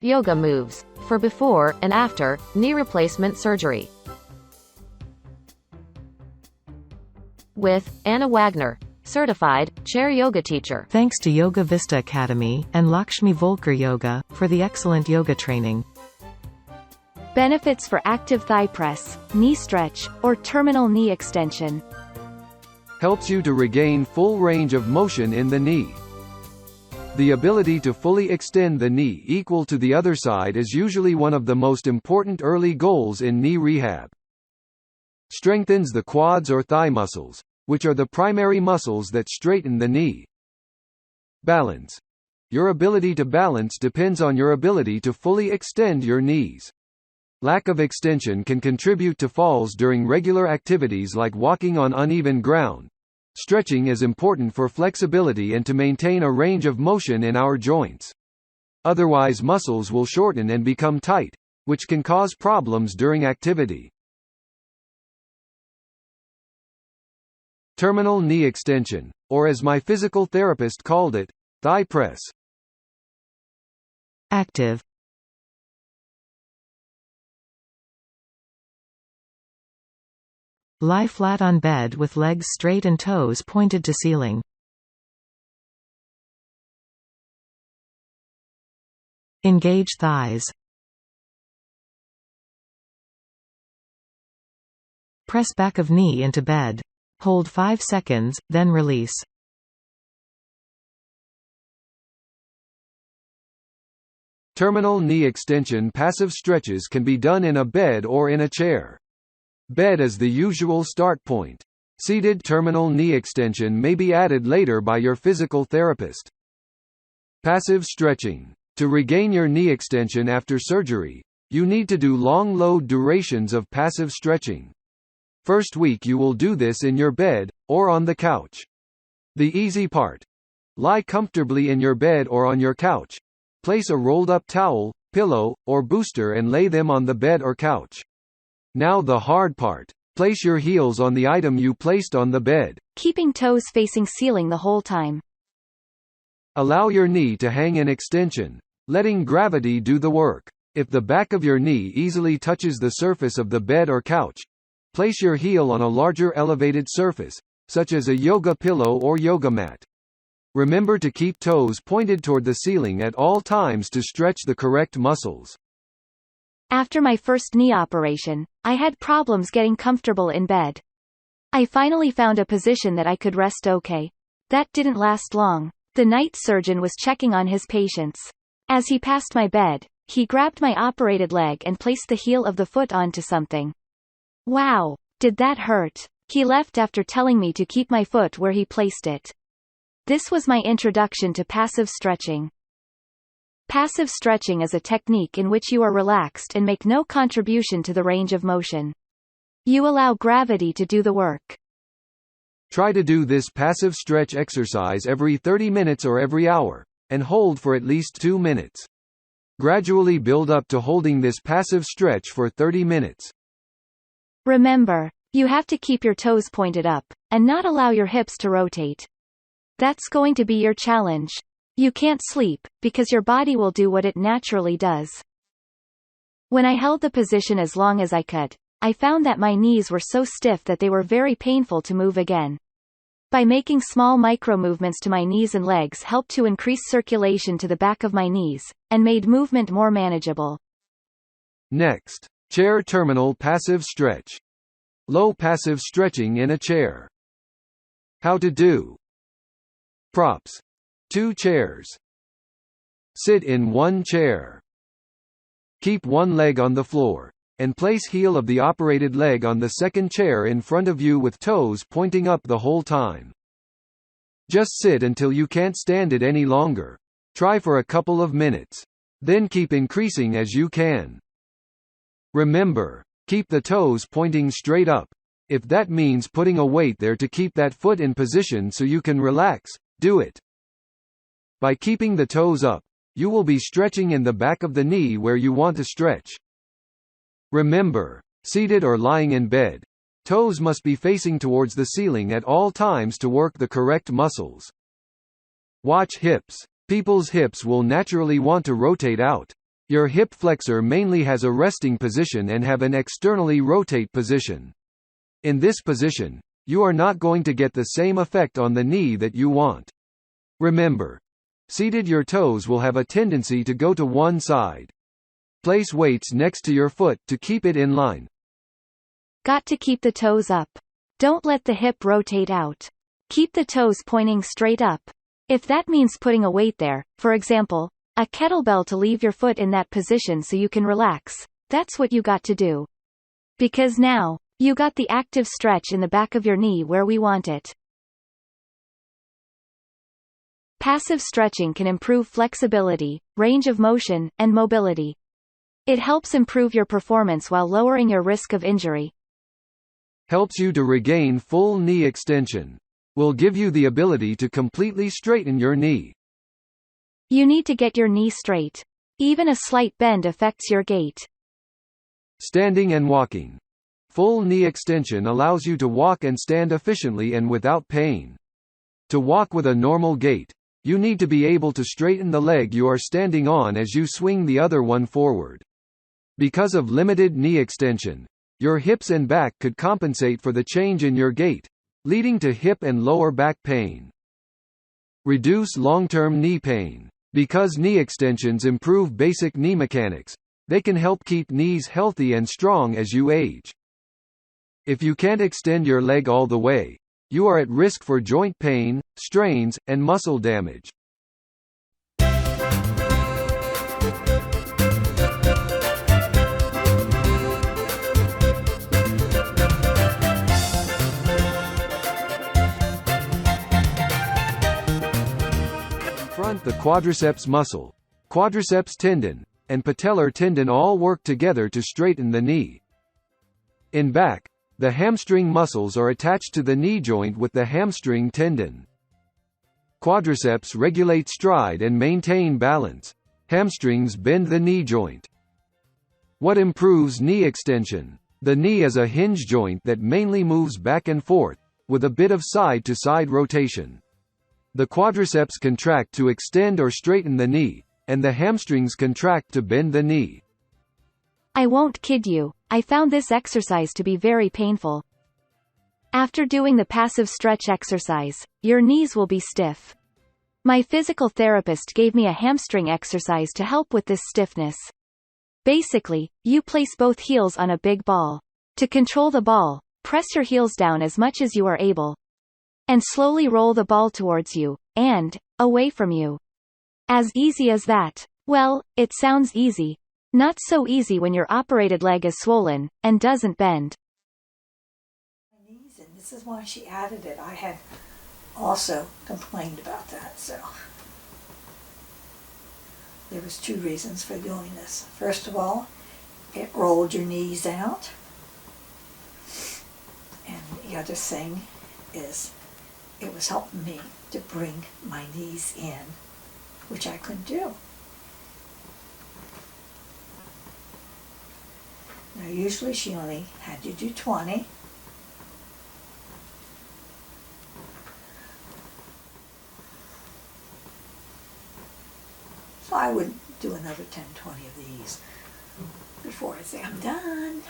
Yoga moves for before and after knee replacement surgery. With Anna Wagner, certified chair yoga teacher. Thanks to Yoga Vista Academy and Lakshmi Volkar Yoga for the excellent yoga training. Benefits for active thigh press, knee stretch, or terminal knee extension. Helps you to regain full range of motion in the knee. The ability to fully extend the knee equal to the other side is usually one of the most important early goals in knee rehab. Strengthens the quads or thigh muscles, which are the primary muscles that straighten the knee. Balance. Your ability to balance depends on your ability to fully extend your knees. Lack of extension can contribute to falls during regular activities like walking on uneven ground. Stretching is important for flexibility and to maintain a range of motion in our joints. Otherwise, muscles will shorten and become tight, which can cause problems during activity. Terminal knee extension, or as my physical therapist called it, thigh press. Active. Lie flat on bed with legs straight and toes pointed to ceiling. Engage thighs. Press back of knee into bed. Hold 5 seconds, then release. Terminal knee extension passive stretches can be done in a bed or in a chair. Bed is the usual start point. Seated terminal knee extension may be added later by your physical therapist. Passive stretching. To regain your knee extension after surgery, you need to do long load durations of passive stretching. First week you will do this in your bed, or on the couch. The easy part. Lie comfortably in your bed or on your couch. Place a rolled-up towel, pillow, or booster and lay them on the bed or couch. Now the hard part. Place your heels on the item you placed on the bed. Keeping toes facing ceiling the whole time. Allow your knee to hang in extension, letting gravity do the work. If the back of your knee easily touches the surface of the bed or couch, place your heel on a larger elevated surface, such as a yoga pillow or yoga mat. Remember to keep toes pointed toward the ceiling at all times to stretch the correct muscles. After my first knee operation, I had problems getting comfortable in bed. I finally found a position that I could rest okay. That didn't last long. The night surgeon was checking on his patients. As he passed my bed, he grabbed my operated leg and placed the heel of the foot onto something. Wow, did that hurt? He left after telling me to keep my foot where he placed it. This was my introduction to passive stretching. Passive stretching is a technique in which you are relaxed and make no contribution to the range of motion. You allow gravity to do the work. Try to do this passive stretch exercise every 30 minutes or every hour, and hold for at least 2 minutes. Gradually build up to holding this passive stretch for 30 minutes. Remember, you have to keep your toes pointed up, and not allow your hips to rotate. That's going to be your challenge. You can't sleep, because your body will do what it naturally does. When I held the position as long as I could, I found that my knees were so stiff that they were very painful to move again. By making small micro-movements to my knees and legs helped to increase circulation to the back of my knees, and made movement more manageable. Next, chair terminal passive stretch. Low passive stretching in a chair. How to do. Props. 2 chairs. Sit in 1 chair. Keep one leg on the floor, and place heel of the operated leg on the second chair in front of you with toes pointing up the whole time. Just sit until you can't stand it any longer. Try for a couple of minutes. Then keep increasing as you can. Remember, keep the toes pointing straight up. If that means putting a weight there to keep that foot in position so you can relax, do it. By keeping the toes up, you will be stretching in the back of the knee where you want to stretch. Remember, seated or lying in bed, toes must be facing towards the ceiling at all times to work the correct muscles. Watch hips. People's hips will naturally want to rotate out. Your hip flexor mainly has a resting position and have an externally rotate position. In this position, you are not going to get the same effect on the knee that you want. Remember, seated your toes will have a tendency to go to one side. Place weights next to your foot to keep it in line. Got to keep the toes up. Don't let the hip rotate out. Keep the toes pointing straight up. If that means putting a weight there, for example, a kettlebell to leave your foot in that position so you can relax, that's what you got to do. Because now, you got the active stretch in the back of your knee where we want it. Passive stretching can improve flexibility, range of motion, and mobility. It helps improve your performance while lowering your risk of injury. Helps you to regain full knee extension. Will give you the ability to completely straighten your knee. You need to get your knee straight. Even a slight bend affects your gait. Standing and walking. Full knee extension allows you to walk and stand efficiently and without pain. To walk with a normal gait, you need to be able to straighten the leg you are standing on as you swing the other one forward. Because of limited knee extension, your hips and back could compensate for the change in your gait, leading to hip and lower back pain. Reduce long-term knee pain. Because knee extensions improve basic knee mechanics, they can help keep knees healthy and strong as you age. If you can't extend your leg all the way, you are at risk for joint pain, strains, and muscle damage. The quadriceps muscle, quadriceps tendon, and patellar tendon all work together to straighten the knee. In back, the hamstring muscles are attached to the knee joint with the hamstring tendon. Quadriceps regulate stride and maintain balance. Hamstrings bend the knee joint. What improves knee extension? The knee is a hinge joint that mainly moves back and forth, with a bit of side-to-side rotation. The quadriceps contract to extend or straighten the knee, and the hamstrings contract to bend the knee. I won't kid you, I found this exercise to be very painful. After doing the passive stretch exercise, your knees will be stiff. My physical therapist gave me a hamstring exercise to help with this stiffness. Basically, you place both heels on a big ball. To control the ball, press your heels down as much as you are able, and slowly roll the ball towards you, and away from you. As easy as that. Well, it sounds easy. Not so easy when your operated leg is swollen, and doesn't bend. And this is why she added it. I had also complained about that, so. There was 2 reasons for doing this. First of all, it rolled your knees out. And the other thing is, it was helping me to bring my knees in, which I couldn't do. Now usually she only had you do 20. So I would do another 10, 20 of these before I say I'm done.